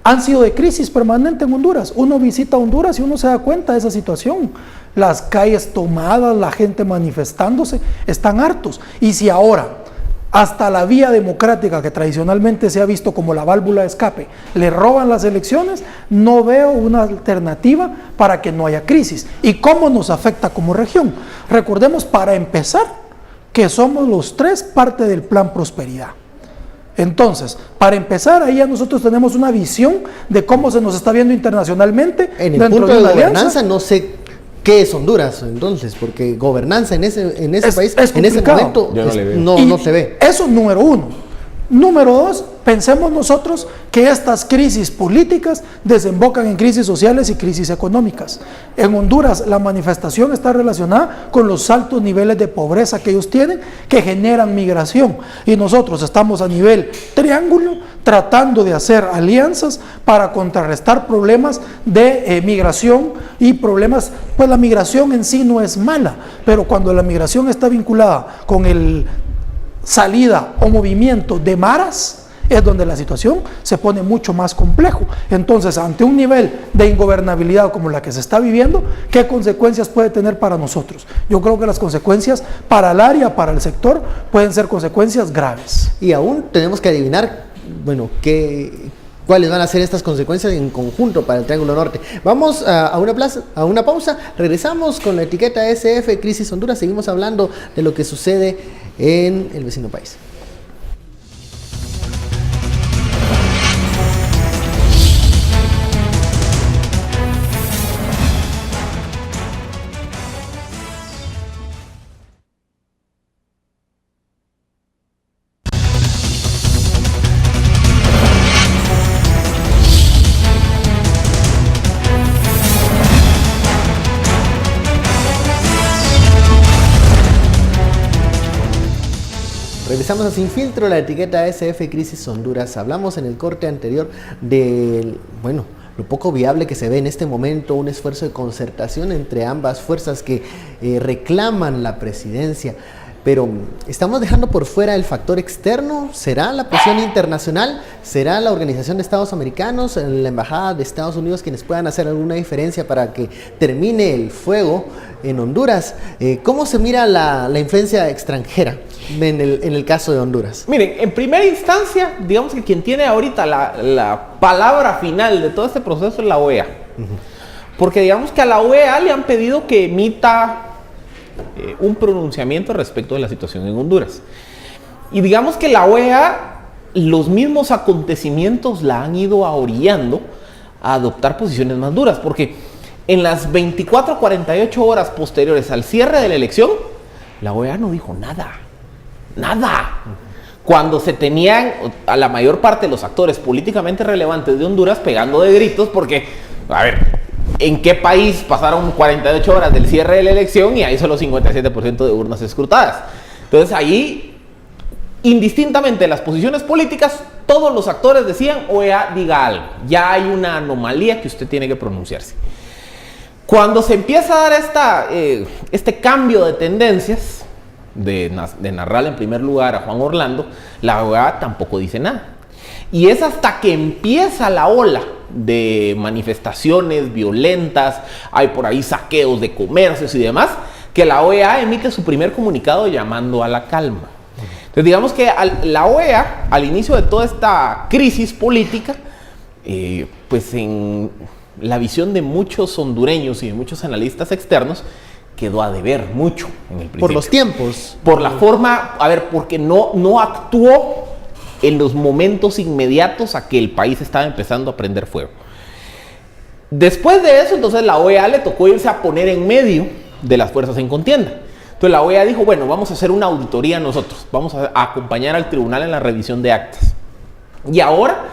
han sido de crisis permanente en Honduras. Uno visita Honduras y uno se da cuenta de esa situación. Las calles tomadas, la gente manifestándose, están hartos. Y si ahora hasta la vía democrática, que tradicionalmente se ha visto como la válvula de escape, le roban las elecciones, no veo una alternativa para que no haya crisis. ¿Y cómo nos afecta como región? Recordemos, para empezar, que somos los tres parte del Plan Prosperidad. Entonces, para empezar, ahí ya nosotros tenemos una visión de cómo se nos está viendo internacionalmente. En el punto de gobernanza, no sé qué es Honduras, entonces, porque gobernanza en ese país, en ese momento, no se ve. Eso, número uno. Número dos, pensemos nosotros que estas crisis políticas desembocan en crisis sociales y crisis económicas. En Honduras, la manifestación está relacionada con los altos niveles de pobreza que ellos tienen, que generan migración. Y nosotros estamos a nivel triángulo tratando de hacer alianzas para contrarrestar problemas de migración y problemas, pues la migración en sí no es mala, pero cuando la migración está vinculada con el salida o movimiento de maras, es donde la situación se pone mucho más complejo. Entonces, ante un nivel de ingobernabilidad como la que se está viviendo, ¿qué consecuencias puede tener para nosotros? Yo creo que las consecuencias para el área, para el sector, pueden ser consecuencias graves. Y aún tenemos que adivinar, bueno, cuáles van a ser estas consecuencias en conjunto para el Triángulo Norte. Vamos a una pausa, regresamos con la etiqueta SF Crisis Honduras, seguimos hablando de lo que sucede en el vecino país. Regresamos a Sin Filtro, la etiqueta SF Crisis Honduras. Hablamos en el corte anterior de, lo poco viable que se ve en este momento, un esfuerzo de concertación entre ambas fuerzas que reclaman la presidencia. Pero estamos dejando por fuera el factor externo. ¿Será la presión internacional? ¿Será la Organización de Estados Americanos, la Embajada de Estados Unidos quienes puedan hacer alguna diferencia para que termine el fuego en Honduras? ¿Cómo se mira la influencia extranjera en el caso de Honduras? Miren, en primera instancia, digamos que quien tiene ahorita la palabra final de todo este proceso es la OEA. Porque digamos que a la OEA le han pedido que emita un pronunciamiento respecto de la situación en Honduras. Y digamos que la OEA, los mismos acontecimientos la han ido orillando a adoptar posiciones más duras, porque en las 24 a 48 horas posteriores al cierre de la elección, la OEA no dijo nada. Cuando se tenían a la mayor parte de los actores políticamente relevantes de Honduras pegando de gritos, porque, a ver, ¿en qué país pasaron 48 horas del cierre de la elección y hay solo 57% de urnas escrutadas? Entonces ahí, indistintamente de las posiciones políticas, todos los actores decían, OEA, diga algo, ya hay una anomalía que usted tiene que pronunciarse. Cuando se empieza a dar este cambio de tendencias, de narrar en primer lugar a Juan Orlando, la OEA tampoco dice nada. Y es hasta que empieza la ola de manifestaciones violentas, hay por ahí saqueos de comercios y demás, que la OEA emite su primer comunicado llamando a la calma. Entonces digamos que la OEA, al inicio de toda esta crisis política, pues en la visión de muchos hondureños y de muchos analistas externos, quedó a deber mucho en el principio. Por los tiempos. Por la forma, porque no actuó en los momentos inmediatos a que el país estaba empezando a prender fuego. Después de eso, entonces la OEA le tocó irse a poner en medio de las fuerzas en contienda. Entonces la OEA dijo, bueno, vamos a hacer una auditoría nosotros, vamos a acompañar al tribunal en la revisión de actas. Y ahora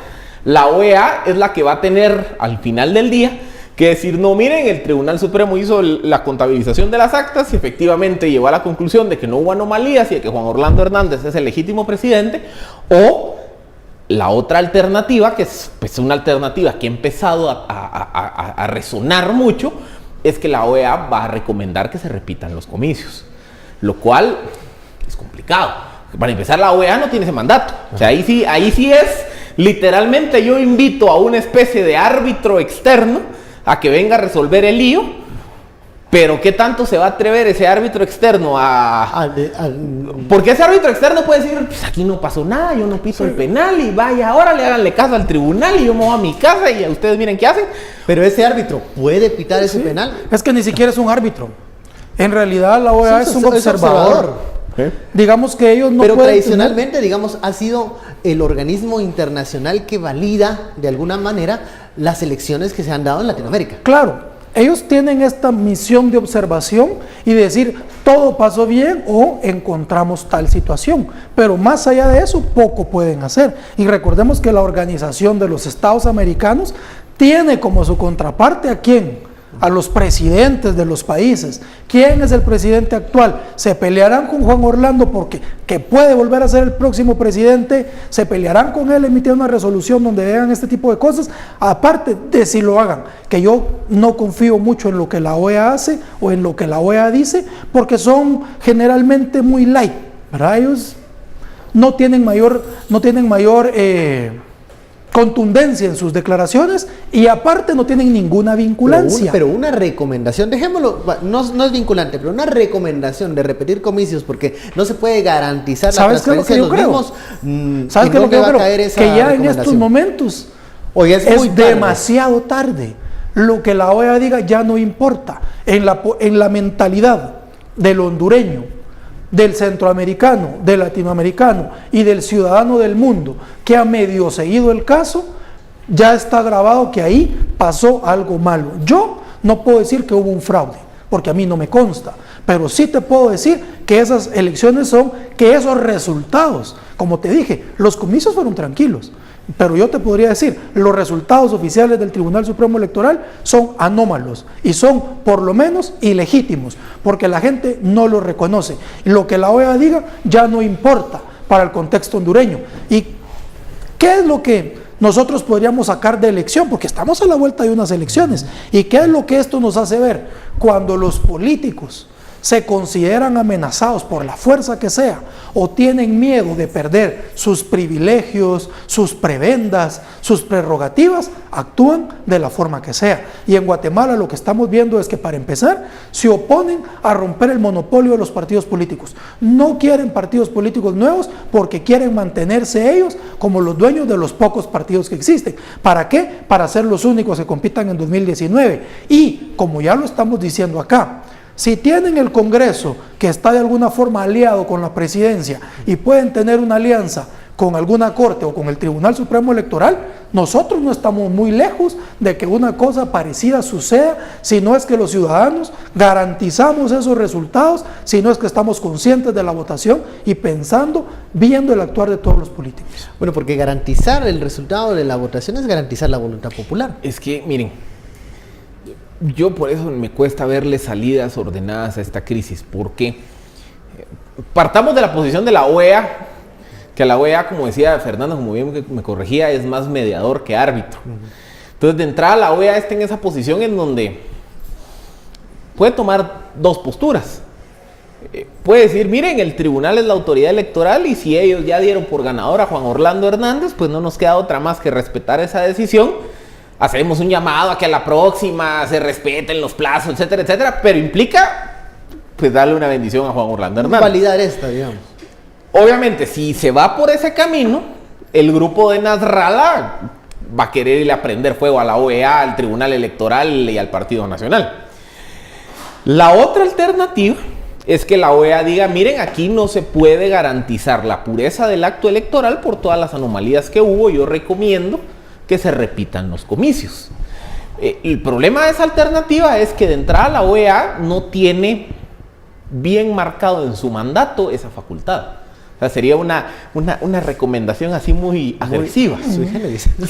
la OEA es la que va a tener al final del día que decir, no, miren, el Tribunal Supremo hizo la contabilización de las actas y efectivamente llegó a la conclusión de que no hubo anomalías y de que Juan Orlando Hernández es el legítimo presidente, o la otra alternativa, que es pues, una alternativa que ha empezado a resonar mucho, es que la OEA va a recomendar que se repitan los comicios, lo cual es complicado. Para empezar, la OEA no tiene ese mandato. O sea, ahí sí es, literalmente yo invito a una especie de árbitro externo a que venga a resolver el lío, pero ¿qué tanto se va a atrever ese árbitro externo porque ese árbitro externo puede decir, pues aquí no pasó nada, yo no piso el penal y vaya, ahora le háganle caso al tribunal y yo me voy a mi casa y a ustedes miren qué hacen. Pero ese árbitro puede pitar ese penal. Es que ni siquiera es un árbitro. En realidad la OEA es un observador. Digamos que ellos no pero pueden tradicionalmente, tener... digamos, ha sido el organismo internacional que valida de alguna manera las elecciones que se han dado en Latinoamérica. Claro, ellos tienen esta misión de observación y decir todo pasó bien o encontramos tal situación, pero más allá de eso poco pueden hacer. Y recordemos que la Organización de los Estados Americanos tiene como su contraparte ¿a quién? A los presidentes de los países. ¿Quién es el presidente actual? ¿Se pelearán con Juan Orlando porque que puede volver a ser el próximo presidente? ¿Se pelearán con él emitiendo una resolución donde vean este tipo de cosas? Aparte de si lo hagan, que yo no confío mucho en lo que la OEA hace o en lo que la OEA dice, porque son generalmente muy light, ¿verdad? Ellos no tienen mayor contundencia en sus declaraciones y aparte no tienen ninguna vinculancia. Pero una recomendación, dejémoslo, no es vinculante, pero una recomendación de repetir comicios porque no se puede garantizar la transparencia de los mismos. ¿Sabes qué es lo que yo creo? Que ya en estos momentos es demasiado tarde. Lo que la OEA diga ya no importa. En la mentalidad del hondureño, del centroamericano, del latinoamericano y del ciudadano del mundo que ha medio seguido el caso, ya está grabado que ahí pasó algo malo. Yo no puedo decir que hubo un fraude, porque a mí no me consta, pero sí te puedo decir que esas elecciones que esos resultados, como te dije, los comicios fueron tranquilos, pero yo te podría decir, los resultados oficiales del Tribunal Supremo Electoral son anómalos y son por lo menos ilegítimos, porque la gente no los reconoce. Lo que la OEA diga ya no importa para el contexto hondureño. ¿Y qué es lo que nosotros podríamos sacar de elección? Porque estamos a la vuelta de unas elecciones. ¿Y qué es lo que esto nos hace ver? Cuando los políticos se consideran amenazados por la fuerza que sea o tienen miedo de perder sus privilegios, sus prebendas, sus prerrogativas, actúan de la forma que sea. Y en Guatemala lo que estamos viendo es que para empezar se oponen a romper el monopolio de los partidos políticos. No quieren partidos políticos nuevos porque quieren mantenerse ellos como los dueños de los pocos partidos que existen. ¿Para qué? Para ser los únicos que compitan en 2019. Y como ya lo estamos diciendo acá, si tienen el Congreso que está de alguna forma aliado con la presidencia y pueden tener una alianza con alguna corte o con el Tribunal Supremo Electoral, nosotros no estamos muy lejos de que una cosa parecida suceda, si no es que los ciudadanos garantizamos esos resultados, si no es que estamos conscientes de la votación y viendo el actuar de todos los políticos. Bueno, porque garantizar el resultado de la votación es garantizar la voluntad popular. Es que, miren, yo por eso me cuesta verle salidas ordenadas a esta crisis, porque partamos de la posición de la OEA, Que la OEA, como decía Fernando, como bien me corregía, es más mediador que árbitro. Entonces, de entrada, la OEA está en esa posición en donde puede tomar dos posturas. Puede decir, miren, el tribunal es la autoridad electoral y si ellos ya dieron por ganador a Juan Orlando Hernández, pues no nos queda otra más que respetar esa decisión. Hacemos un llamado a que a la próxima se respeten los plazos, etcétera, etcétera, pero implica, pues, darle una bendición a Juan Orlando Hernández. Validar esta, digamos. Obviamente, si se va por ese camino, el grupo de Nasrallah va a querer ir a prender fuego a la OEA, al Tribunal Electoral y al Partido Nacional. La otra alternativa es que la OEA diga, miren, aquí no se puede garantizar la pureza del acto electoral por todas las anomalías que hubo, yo recomiendo que se repitan los comicios. El problema de esa alternativa es que de entrada la OEA no tiene bien marcado en su mandato esa facultad. O sea, sería una recomendación así muy agresiva.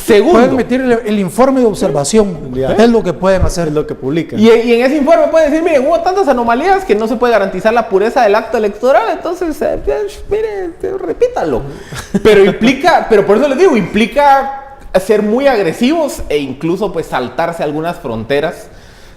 Segundo, pueden emitir el informe de observación, es lo que pueden hacer. Es lo que publican. Y en ese informe pueden decir, miren, hubo tantas anomalías que no se puede garantizar la pureza del acto electoral, entonces, miren, repítalo. Pero por eso les digo, implica ser muy agresivos e incluso pues saltarse algunas fronteras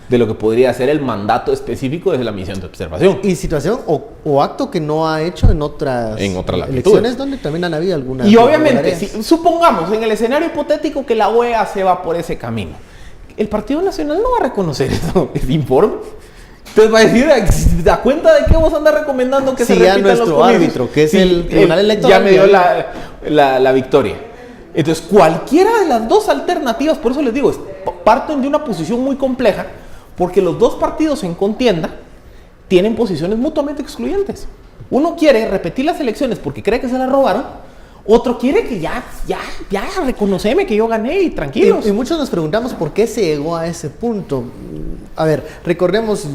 de lo que podría ser el mandato específico de la misión de observación. Y situación o acto que no ha hecho en otras elecciones donde también han habido algunas. Y obviamente, si supongamos en el escenario hipotético que la OEA se va por ese camino, el Partido Nacional no va a reconocer ese informe. Entonces va a decir, ¿da cuenta de qué vos andas recomendando que se repitan los comicios? Árbitro, que es el Tribunal Electoral, ya me dio la victoria. Entonces, cualquiera de las dos alternativas, por eso les digo, parten de una posición muy compleja, porque los dos partidos en contienda tienen posiciones mutuamente excluyentes. Uno quiere repetir las elecciones porque cree que se las robaron, otro quiere que ya reconoceme que yo gané y tranquilos. Y muchos nos preguntamos por qué se llegó a ese punto. A ver, recordemos,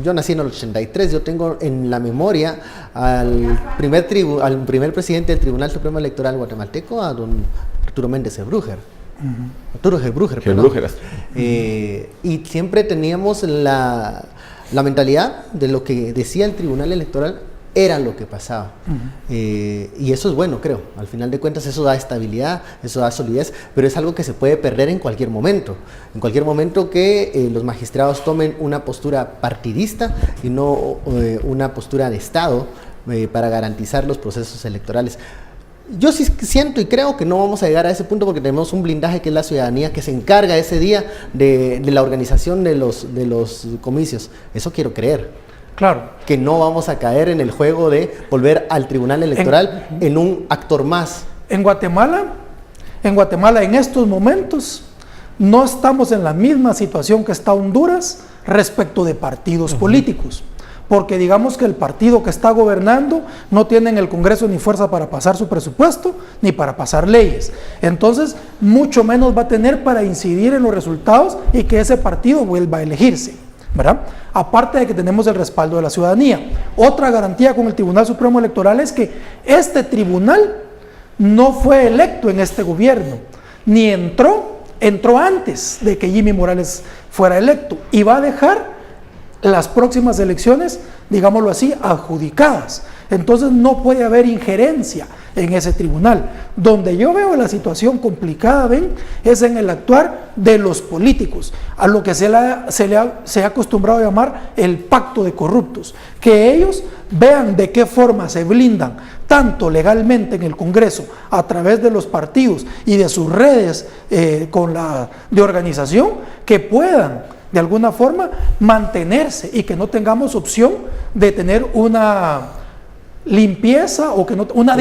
yo nací en el 83, yo tengo en la memoria al primer presidente del Tribunal Supremo Electoral guatemalteco, a don Arturo Méndez Gebrujer. Arturo Gebrujer, perdón. Y siempre teníamos la mentalidad de lo que decía el Tribunal Electoral era lo que pasaba. Y eso es bueno, creo. Al final de cuentas eso da estabilidad, eso da solidez, pero es algo que se puede perder en cualquier momento. En cualquier momento que los magistrados tomen una postura partidista y no una postura de Estado para garantizar los procesos electorales. Yo sí siento y creo que no vamos a llegar a ese punto porque tenemos un blindaje que es la ciudadanía que se encarga ese día de la organización de los comicios. Eso quiero creer. Claro. Que no vamos a caer en el juego de volver al Tribunal Electoral en un actor más. En Guatemala en estos momentos no estamos en la misma situación que está Honduras respecto de partidos políticos. Porque digamos que el partido que está gobernando no tiene en el Congreso ni fuerza para pasar su presupuesto ni para pasar leyes. Entonces, mucho menos va a tener para incidir en los resultados y que ese partido vuelva a elegirse, ¿verdad? Aparte de que tenemos el respaldo de la ciudadanía. Otra garantía con el Tribunal Supremo Electoral es que este tribunal no fue electo en este gobierno, ni entró antes de que Jimmy Morales fuera electo y va a dejar las próximas elecciones, digámoslo así, adjudicadas. Entonces no puede haber injerencia en ese tribunal. Donde yo veo la situación complicada, es en el actuar de los políticos, a lo que se ha acostumbrado a llamar el pacto de corruptos, que ellos vean de qué forma se blindan tanto legalmente en el Congreso a través de los partidos y de sus redes de organización, que puedan de alguna forma mantenerse y que no tengamos opción de tener una limpieza o que no, una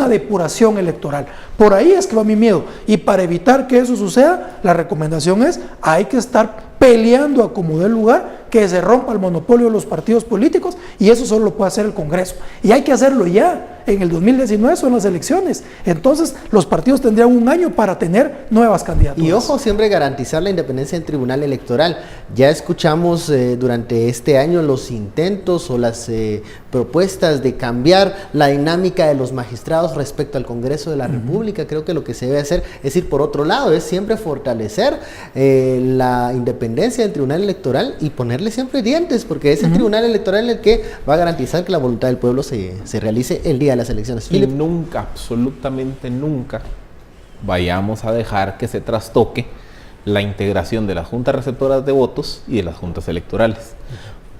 depuración electoral. Por ahí es que va mi miedo, y para evitar que eso suceda, la recomendación es: hay que estar peleando a como dé lugar que se rompa el monopolio de los partidos políticos, y eso solo lo puede hacer el Congreso, y hay que hacerlo ya. En el 2019 son las elecciones, entonces los partidos tendrían un año para tener nuevas candidaturas. Y ojo, siempre garantizar la independencia del Tribunal Electoral. Ya escuchamos durante este año los intentos o las propuestas de cambiar la dinámica de los magistrados respecto al Congreso de la República. Creo que lo que se debe hacer es ir por otro lado, es siempre fortalecer la independencia del Tribunal Electoral y ponerle siempre dientes, porque es el Tribunal Electoral el que va a garantizar que la voluntad del pueblo se realice el día de las elecciones. Y Philip. nunca, absolutamente nunca, vayamos a dejar que se trastoque la integración de las juntas receptoras de votos y de las juntas electorales.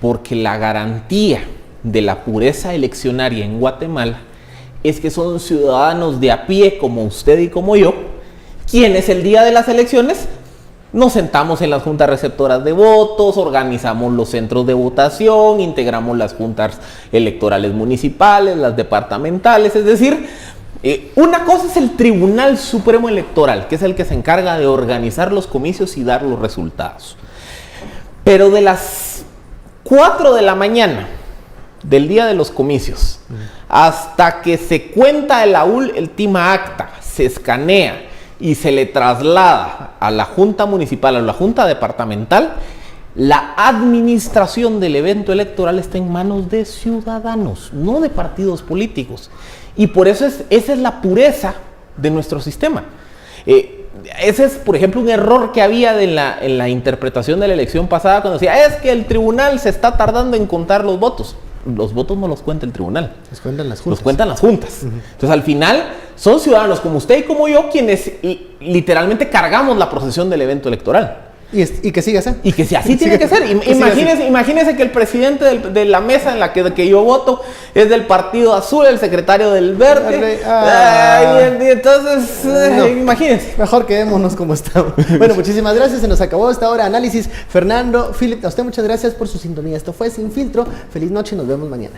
Porque la garantía de la pureza eleccionaria en Guatemala es que son ciudadanos de a pie, como usted y como yo, quienes el día de las elecciones nos sentamos en las juntas receptoras de votos, organizamos los centros de votación, integramos las juntas electorales municipales, las departamentales, es decir, una cosa es el Tribunal Supremo Electoral, que es el que se encarga de organizar los comicios y dar los resultados. Pero de las 4 de la mañana del día de los comicios hasta que se cuenta la última acta, se escanea y se le traslada a la Junta Municipal o a la Junta Departamental, la administración del evento electoral está en manos de ciudadanos, no de partidos políticos. Y por eso esa es la pureza de nuestro sistema. Ese es, por ejemplo, un error que había en la interpretación de la elección pasada, cuando decía, es que el tribunal se está tardando en contar los votos. Los votos no los cuenta el tribunal. Los cuentan las juntas. Los cuentan las juntas. Entonces, al final, son ciudadanos como usted y como yo quienes literalmente cargamos la procesión del evento electoral. Y que siga así. Y que si así tiene que ser. Imagínese que el presidente de la mesa en la que yo voto es del Partido Azul, el secretario del Verde. Y entonces, imagínense. Mejor quedémonos como estamos. Bueno, muchísimas gracias. Se nos acabó esta hora de análisis. Fernando, Philip, a usted muchas gracias por su sintonía. Esto fue Sin Filtro. Feliz noche y nos vemos mañana.